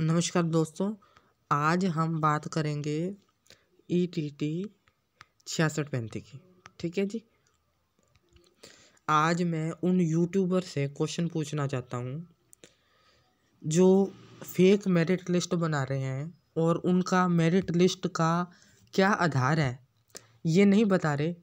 नमस्कार दोस्तों, आज हम बात करेंगे ETT 6635 की। ठीक है जी। आज मैं उन यूट्यूबर से क्वेश्चन पूछना चाहता हूँ जो फेक मेरिट लिस्ट बना रहे हैं और उनका मेरिट लिस्ट का क्या आधार है ये नहीं बता रहे,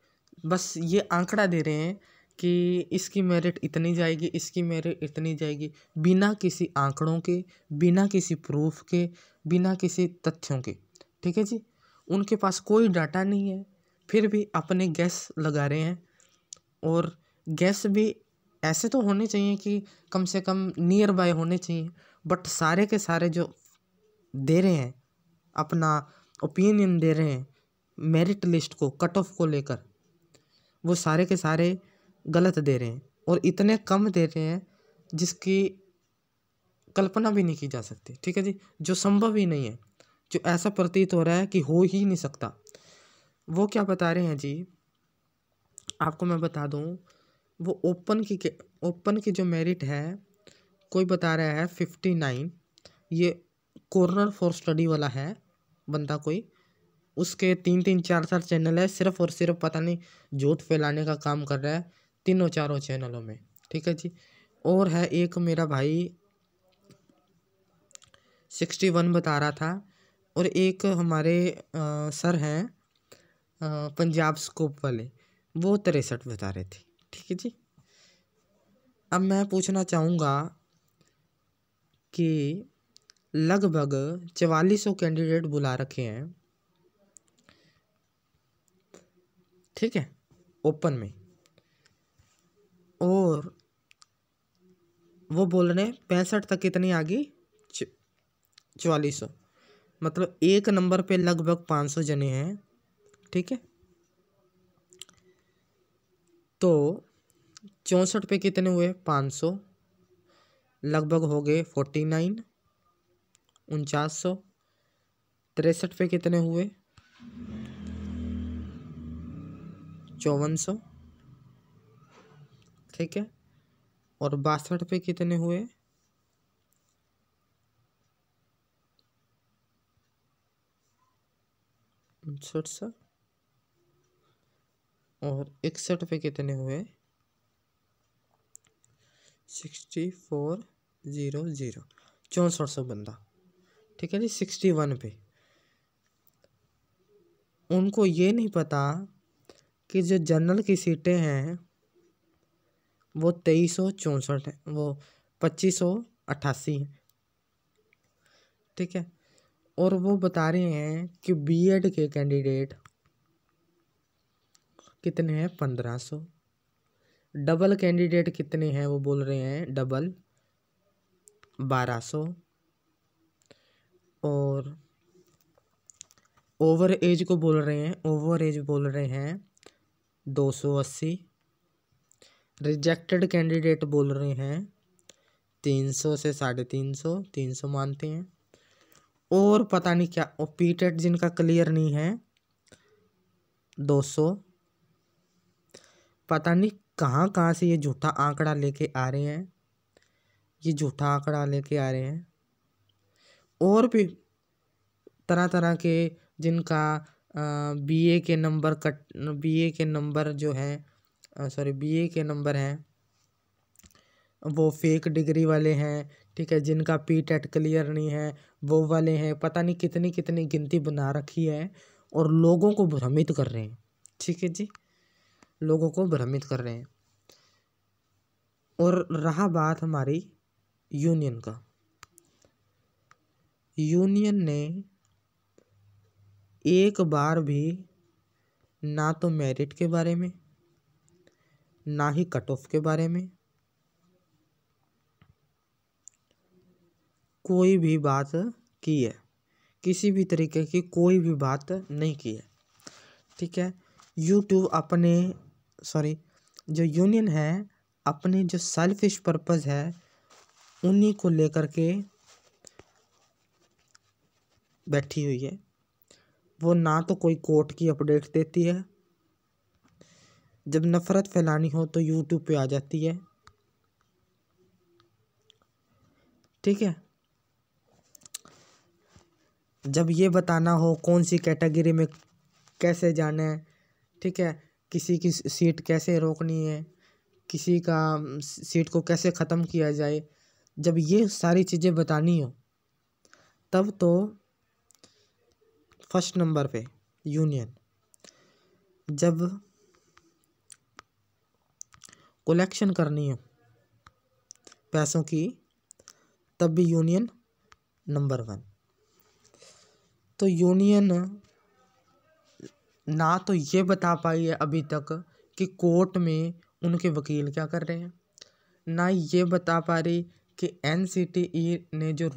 बस ये आंकड़ा दे रहे हैं कि इसकी मेरिट इतनी जाएगी, इसकी मेरिट इतनी जाएगी, बिना किसी आंकड़ों के, बिना किसी प्रूफ के, बिना किसी तथ्यों के। ठीक है जी। उनके पास कोई डाटा नहीं है, फिर भी अपने गैस लगा रहे हैं। और गैस भी ऐसे तो होने चाहिए कि कम से कम नियर बाय होने चाहिए, बट सारे के सारे जो दे रहे हैं, अपना ओपिनियन दे रहे हैं मेरिट लिस्ट को, कट ऑफ को लेकर, वो सारे के सारे गलत दे रहे हैं और इतने कम दे रहे हैं जिसकी कल्पना भी नहीं की जा सकती। ठीक है जी। जो संभव ही नहीं है, जो ऐसा प्रतीत हो रहा है कि हो ही नहीं सकता। वो क्या बता रहे हैं जी, आपको मैं बता दूं। वो ओपन की जो मेरिट है, कोई बता रहा है 59। ये कॉर्नर फॉर स्टडी वाला है बंदा कोई, उसके 3-4 चैनल है, सिर्फ और सिर्फ पता नहीं झूठ फैलाने का काम कर रहा है 3-4 चैनलों में। ठीक है जी। और है एक मेरा भाई 61 बता रहा था, और एक हमारे सर हैं पंजाब स्कोप वाले, वो 63 बता रहे थे। ठीक है जी। अब मैं पूछना चाहूँगा कि लगभग 4400 कैंडिडेट बुला रखे हैं, ठीक है, ओपन में, और वो बोल रहे हैं 65 तक कितनी आ गई, 4400। मतलब एक नंबर पे लगभग 500 जने हैं। ठीक है, तो 64 पे कितने हुए, 500, लगभग हो गए 49, 4900। 63 पे कितने हुए, 5400। ठीक है, और 62 पे कितने हुए, 5900। और 61 पे कितने हुए, 6400। 6400 बंदा। ठीक है जी। 61 पे उनको ये नहीं पता कि जो जनरल की सीटें हैं वो 2364 है, वो 2588 है। ठीक है, और वो बता रहे हैं कि बीएड के कैंडिडेट कितने हैं, 1500। डबल कैंडिडेट कितने हैं, वो बोल रहे हैं डबल 1200। और ओवर एज को बोल रहे हैं, ओवर एज बोल रहे हैं 280। रिजेक्टेड कैंडिडेट बोल रहे हैं 300 से 350, 300 मानते हैं। और पता नहीं क्या, और पीटेट जिनका क्लियर नहीं है 200। पता नहीं कहाँ कहाँ से ये झूठा आंकड़ा लेके आ रहे हैं, ये झूठा आंकड़ा लेके आ रहे हैं। और भी तरह तरह के जिनका बीए के नंबर बीए के नंबर जो है, सॉरी, बीए के नंबर हैं, वो फेक डिग्री वाले हैं। ठीक है, जिनका पीटेट क्लियर नहीं है वो वाले हैं। पता नहीं कितनी कितनी गिनती बना रखी है और लोगों को भ्रमित कर रहे हैं। ठीक है जी, लोगों को भ्रमित कर रहे हैं। और रहा बात हमारी यूनियन का, यूनियन ने एक बार भी ना तो मेरिट के बारे में, ना ही कट ऑफ के बारे में कोई भी बात की है, किसी भी तरीके की कोई भी बात नहीं की है। ठीक है, यूट्यूब अपने, सॉरी, जो यूनियन है अपने जो सेल्फिश पर्पस है उन्हीं को लेकर के बैठी हुई है। वो ना तो कोई कोर्ट की अपडेट देती है, जब नफरत फैलानी हो तो यूट्यूब पे आ जाती है। ठीक है, जब ये बताना हो कौन सी कैटेगरी में कैसे जाना है, ठीक है, किसी की सीट कैसे रोकनी है, किसी का सीट को कैसे ख़त्म किया जाए, जब ये सारी चीज़ें बतानी हो तब तो फर्स्ट नंबर पे यूनियन। जब कलेक्शन करनी हो पैसों की तब भी यूनियन नंबर 1। तो यूनियन ना तो ये बता पाई है अभी तक कि कोर्ट में उनके वकील क्या कर रहे हैं, ना ये बता पा रही कि NCTE ने जो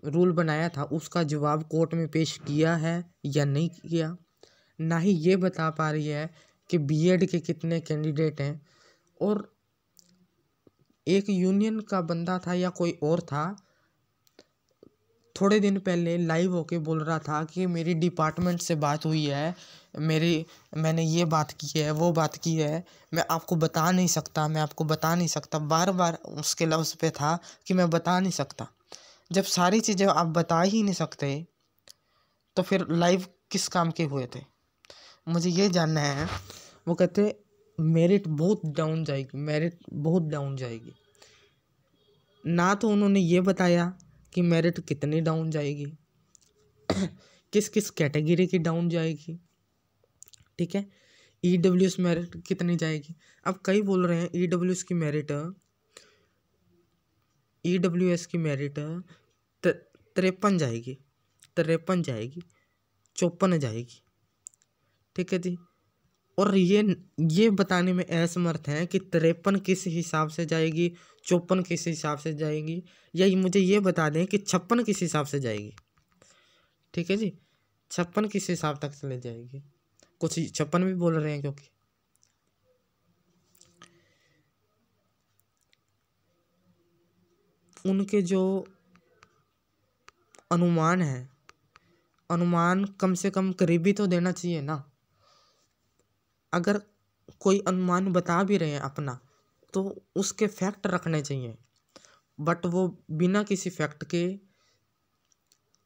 रूल बनाया था उसका जवाब कोर्ट में पेश किया है या नहीं किया, ना ही ये बता पा रही है कि बीएड के कितने कैंडिडेट हैं। और एक यूनियन का बंदा था या कोई और था, थोड़े दिन पहले लाइव होके बोल रहा था कि मेरी डिपार्टमेंट से बात हुई है, मैंने ये बात की है, वो बात की है, मैं आपको बता नहीं सकता, मैं आपको बता नहीं सकता, बार बार उसके लफ्ज़ पे था कि मैं बता नहीं सकता। जब सारी चीज़ें आप बता ही नहीं सकते तो फिर लाइव किस काम के हुए थे, मुझे ये जानना है। वो कहते मेरिट बहुत डाउन जाएगी, मेरिट बहुत डाउन जाएगी। ना तो उन्होंने ये बताया कि मेरिट कितनी डाउन जाएगी, किस किस कैटेगरी की डाउन जाएगी, ठीक है, EWS मेरिट कितनी जाएगी। अब कई बोल रहे हैं EWS की मेरिट 53 जाएगी, 53 जाएगी, 54 जाएगी, ठीक है जी। और ये बताने में असमर्थ हैं कि 53 किस हिसाब से जाएगी, 54 किस हिसाब से जाएगी, या मुझे ये बता दें कि 56 किस हिसाब से जाएगी, ठीक है जी, 56 किस हिसाब तक चले जाएगी। कुछ 56 भी बोल रहे हैं क्योंकि उनके जो अनुमान है, अनुमान कम से कम करीबी तो देना चाहिए ना। अगर कोई अनुमान बता भी रहे हैं अपना तो उसके फैक्ट रखने चाहिए, बट वो बिना किसी फैक्ट के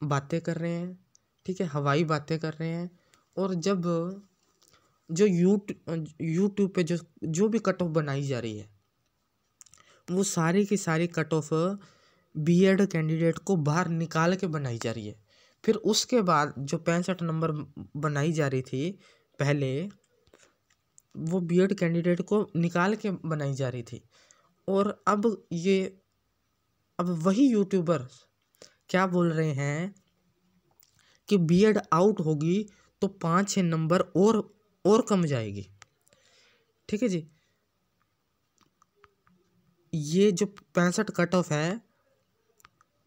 बातें कर रहे हैं, ठीक है, हवाई बातें कर रहे हैं। और जब जो यूट्यूब पे जो भी कट ऑफ बनाई जा रही है वो सारी की सारी कट ऑफ बीएड कैंडिडेट को बाहर निकाल के बनाई जा रही है। फिर उसके बाद जो 65 नंबर बनाई जा रही थी पहले, वो बीएड कैंडिडेट को निकाल के बनाई जा रही थी। और अब वही यूट्यूबर क्या बोल रहे हैं कि बीएड आउट होगी तो 5-6 नंबर और कम जाएगी, ठीक है जी। ये जो 65 कट ऑफ है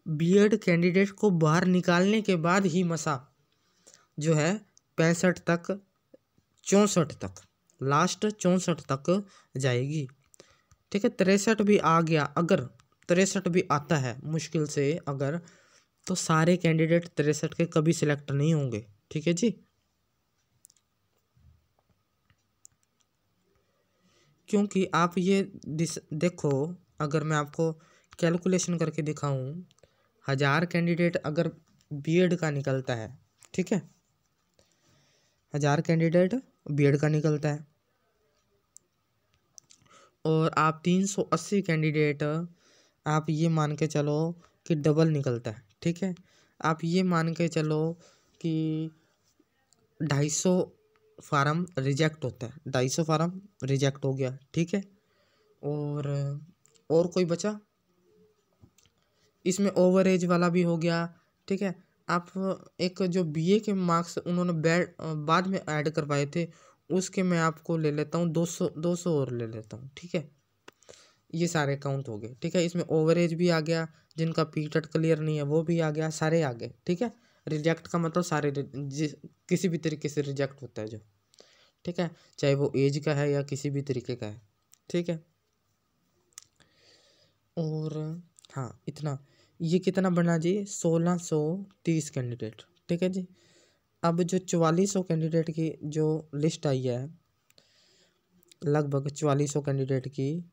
बीएड कैंडिडेट को बाहर निकालने के बाद ही मसा जो है 65 तक, 64 तक, लास्ट 64 तक जाएगी, ठीक है। 63 भी आ गया, अगर 63 भी आता है मुश्किल से अगर, तो सारे कैंडिडेट 63 के कभी सिलेक्ट नहीं होंगे, ठीक है जी। क्योंकि आप ये देखो, अगर मैं आपको कैलकुलेशन करके दिखाऊं, 1000 कैंडिडेट अगर बीएड का निकलता है, ठीक है, 1000 कैंडिडेट बीएड का निकलता है, और आप 380 कैंडिडेट आप ये मान के चलो कि डबल निकलता है, ठीक है। आप ये मान के चलो कि 250 फार्म रिजेक्ट होता है, 250 फार्म रिजेक्ट हो गया, ठीक है। और कोई बचा, इसमें ओवर एज वाला भी हो गया, ठीक है। आप एक जो बीए के मार्क्स उन्होंने बाद में ऐड करवाए थे उसके मैं आपको ले लेता हूँ 200 और ले लेता हूँ, ठीक है। ये सारे काउंट हो गए, ठीक है। इसमें ओवर एज भी आ गया, जिनका पीटेट क्लियर नहीं है वो भी आ गया, सारे आ गए, ठीक है। रिजेक्ट का मतलब सारे किसी भी तरीके से रिजेक्ट होता है जो, ठीक है, चाहे वो एज का है या किसी भी तरीके का है, ठीक है। और हाँ इतना, ये कितना बना जी, 1630 कैंडिडेट, ठीक है जी। अब जो 4400 कैंडिडेट की जो लिस्ट आई है, लगभग 4400 कैंडिडेट की,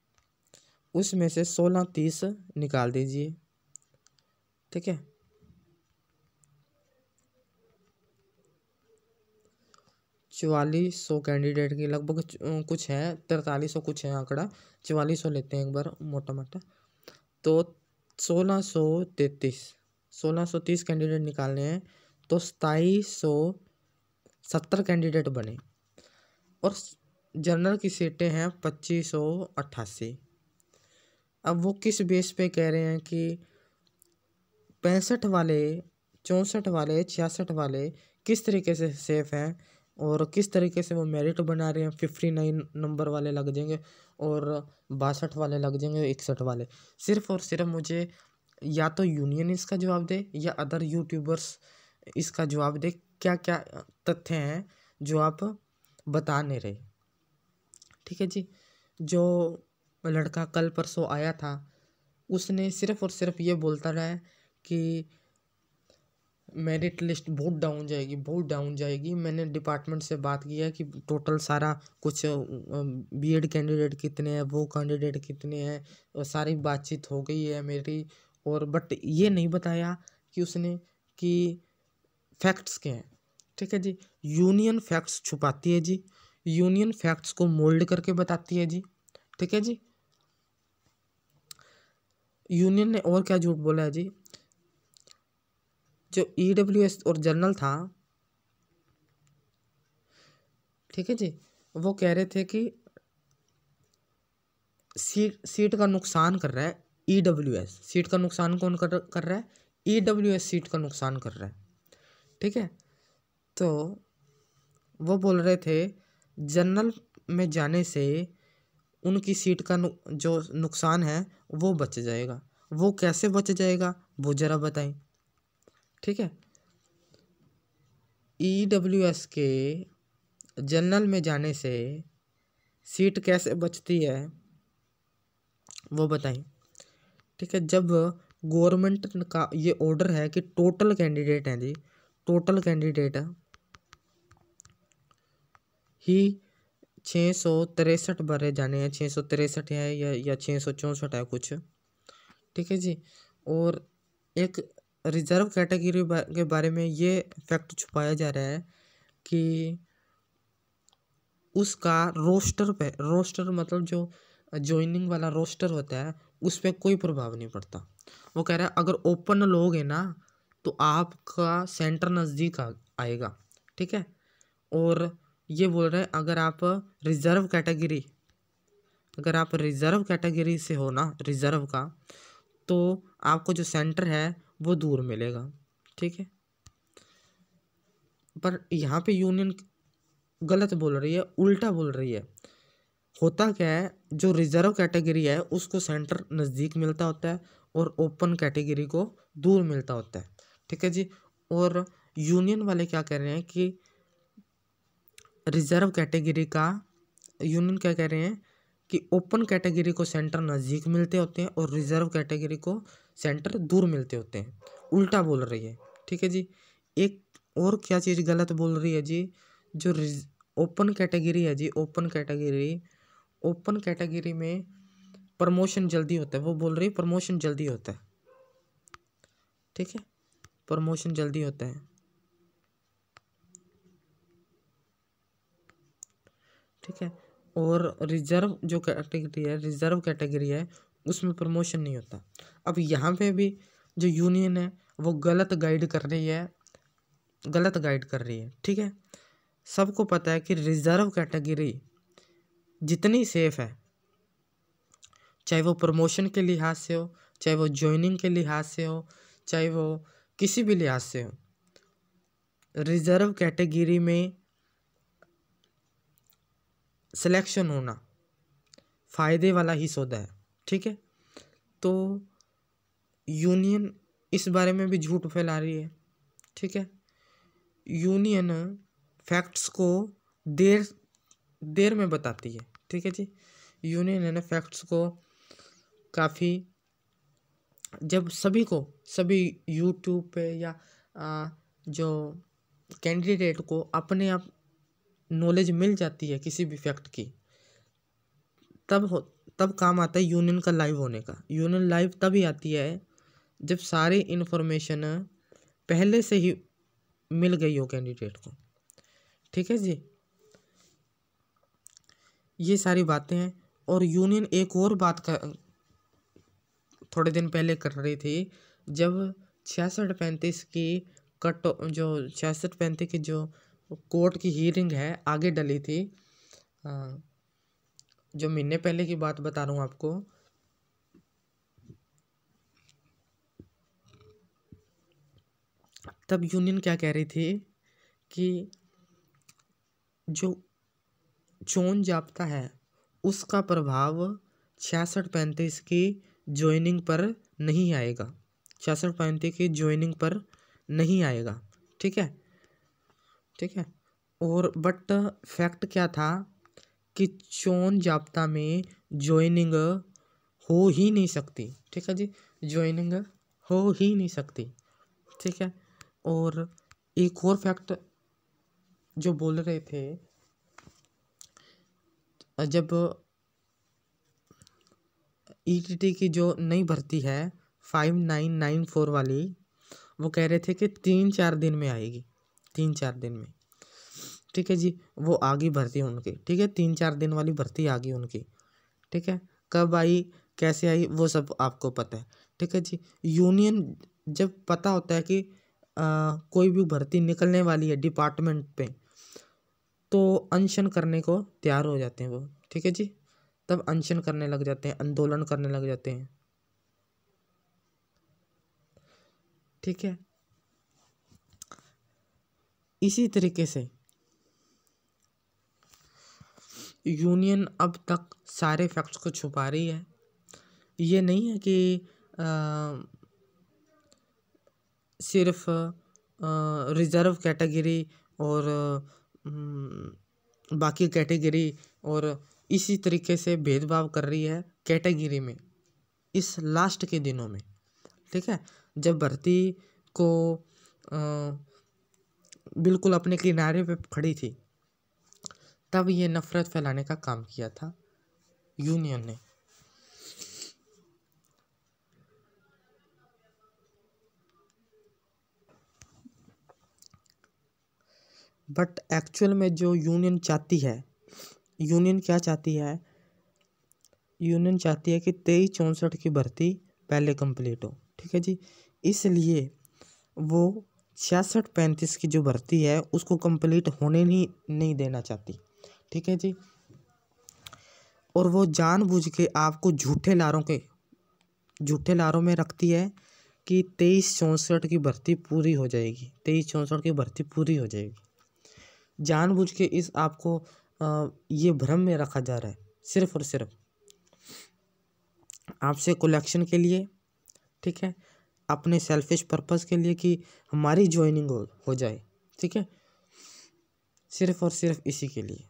उसमें से 1630 निकाल दीजिए, ठीक है। 4400 कैंडिडेट की लगभग कुछ है, 4300 कुछ है आंकड़ा, 4400 लेते हैं एक बार मोटा मोटा। तो 1630 कैंडिडेट निकालने हैं, तो 2770 कैंडिडेट बने। और जनरल की सीटें हैं 2588। अब वो किस बेस पे कह रहे हैं कि 65 वाले, 64 वाले, 66 वाले किस तरीके से सेफ हैं और किस तरीके से वो मेरिट बना रहे हैं। 59 नंबर वाले लग जाएंगे और 62 वाले लग जाएंगे, 61 वाले। सिर्फ और सिर्फ मुझे या तो यूनियन इसका जवाब दे या अदर यूट्यूबर्स इसका जवाब दे, क्या क्या तथ्य हैं जो आप बता नहीं रहे। ठीक है जी। जो लड़का कल परसों आया था उसने सिर्फ और सिर्फ ये बोलता रहा है कि मेरिट लिस्ट बहुत डाउन जाएगी, बहुत डाउन जाएगी। मैंने डिपार्टमेंट से बात की है कि टोटल सारा कुछ बीएड कैंडिडेट कितने हैं, वो कैंडिडेट कितने हैं, और सारी बातचीत हो गई है मेरी। और बट ये नहीं बताया कि उसने कि फैक्ट्स क्या हैं। ठीक है जी। यूनियन फैक्ट्स छुपाती है जी, यूनियन फैक्ट्स को मोल्ड करके बताती है जी। ठीक है जी। यूनियन ने और क्या झूठ बोला है जी। जो ईडब्ल्यूएस और जनरल था, ठीक है जी, वो कह रहे थे कि सीट का नुकसान कर रहा है ईडब्ल्यूएस। सीट का नुकसान कौन कर रहा है? ईडब्ल्यूएस सीट का नुकसान कर रहा है। ठीक है। तो वो बोल रहे थे जनरल में जाने से उनकी सीट का जो नुकसान है वो बच जाएगा। वो कैसे बच जाएगा वो जरा बताएं। ठीक है। ईडब्ल्यूएस के जनरल में जाने से सीट कैसे बचती है वो बताएं। ठीक है। जब गवर्नमेंट का ये ऑर्डर है कि टोटल कैंडिडेट हैं जी, टोटल कैंडिडेट ही 663 भरे जाने हैं, 663 है या 664 है कुछ। ठीक है जी। और एक रिजर्व कैटेगरी के बारे में ये फैक्ट छुपाया जा रहा है कि उसका रोस्टर मतलब जो ज्वाइनिंग वाला रोस्टर होता है उस पर कोई प्रभाव नहीं पड़ता। वो कह रहा है अगर ओपन लोग है ना तो आपका सेंटर नज़दीक आएगा। ठीक है। और ये बोल रहे हैं अगर आप रिजर्व कैटेगरी से हो ना, रिजर्व का, तो आपको जो सेंटर है वो दूर मिलेगा। ठीक है। पर यहाँ पे यूनियन गलत बोल रही है, उल्टा बोल रही है। होता क्या है, जो रिजर्व कैटेगरी है उसको सेंटर नज़दीक मिलता होता है और ओपन कैटेगरी को दूर मिलता होता है। ठीक है जी। और यूनियन वाले क्या कह रहे हैं कि रिजर्व कैटेगरी का, यूनियन क्या कह रहे हैं कि ओपन कैटेगरी को सेंटर नज़दीक मिलते होते हैं और रिजर्व कैटेगरी को सेंटर दूर मिलते होते हैं। उल्टा बोल रही है। ठीक है जी। एक और क्या चीज़ गलत बोल रही है जी। जो ओपन कैटेगरी है जी, ओपन कैटेगरी में प्रमोशन जल्दी होता है। वो बोल रही है प्रमोशन जल्दी होता है। ठीक है। प्रमोशन जल्दी होता है। ठीक है। और रिजर्व कैटेगरी है उसमें प्रमोशन नहीं होता। अब यहाँ पे भी जो यूनियन है वो गलत गाइड कर रही है। ठीक है। सबको पता है कि रिजर्व कैटेगरी जितनी सेफ है, चाहे वो प्रमोशन के लिहाज से हो, चाहे वो ज्वाइनिंग के लिहाज से हो, चाहे वो किसी भी लिहाज से हो, रिजर्व कैटेगरी में सिलेक्शन होना फ़ायदे वाला ही सौदा है। ठीक है। तो यूनियन इस बारे में भी झूठ फैला रही है। ठीक है। यूनियन फैक्ट्स को देर में बताती है। ठीक है जी। यूनियन है ना फैक्ट्स को काफ़ी, जब सभी यूट्यूब पे या जो कैंडिडेट को अपने आप नॉलेज मिल जाती है किसी भी फैक्ट की, तब काम आता है यूनियन का लाइव होने का। यूनियन लाइव तभी आती है जब सारी इन्फॉर्मेशन पहले से ही मिल गई हो कैंडिडेट को। ठीक है जी। ये सारी बातें हैं। और यूनियन एक और बात का थोड़े दिन पहले कर रही थी, जब 66-35 की कट जो 66-35 की जो कोर्ट की हीयरिंग है आगे डली थी, जो महीने पहले की बात बता रहा हूँ आपको, तब यूनियन क्या कह रही थी कि जो चोन जाब्ता है उसका प्रभाव 66-35 की ज्वाइनिंग पर नहीं आएगा, 66-35 की ज्वाइनिंग पर नहीं आएगा। ठीक है, ठीक है। और बट फैक्ट क्या था कि चोन जाब्ता में ज्वाइनिंग हो ही नहीं सकती। ठीक है जी, ज्वाइनिंग हो ही नहीं सकती। ठीक है। और एक और फैक्ट जो बोल रहे थे, जब ईटीटी की जो नई भर्ती है 5994 वाली, वो कह रहे थे कि 3-4 दिन में आएगी, 3-4 दिन में। ठीक है जी, वो आगे भर्ती उनकी। ठीक है, 3-4 दिन वाली भर्ती आ गई उनकी। ठीक है, कब आई कैसे आई वो सब आपको पता है। ठीक है जी, यूनियन जब पता होता है कि कोई भी भर्ती निकलने वाली है डिपार्टमेंट पे, तो अनशन करने को तैयार हो जाते हैं वो। ठीक है जी, तब अनशन करने लग जाते हैं, आंदोलन करने लग जाते हैं। ठीक है, इसी तरीके से यूनियन अब तक सारे फैक्ट्स को छुपा रही है। ये नहीं है कि सिर्फ रिजर्व कैटेगरी और बाकी कैटेगरी और इसी तरीके से भेदभाव कर रही है कैटेगरी में इस लास्ट के दिनों में। ठीक है, जब भर्ती को बिल्कुल अपने किनारे पे खड़ी थी, तब ये नफरत फैलाने का काम किया था यूनियन ने। बट एक्चुअल में जो यूनियन चाहती है, यूनियन क्या चाहती है, यूनियन चाहती है कि 23-64 की भर्ती पहले कंप्लीट हो। ठीक है जी, इसलिए वो 66-35 की जो भर्ती है उसको कंप्लीट होने नहीं देना चाहती। ठीक है जी, और वो जानबूझ के आपको झूठे लारों में रखती है कि 23-64 की भर्ती पूरी हो जाएगी, 23-64 की भर्ती पूरी हो जाएगी। जानबूझ के इस आपको ये भ्रम में रखा जा रहा है, सिर्फ और सिर्फ आपसे कलेक्शन के लिए। ठीक है, अपने सेल्फिश पर्पस के लिए कि हमारी ज्वाइनिंग हो जाए। ठीक है, सिर्फ और सिर्फ इसी के लिए।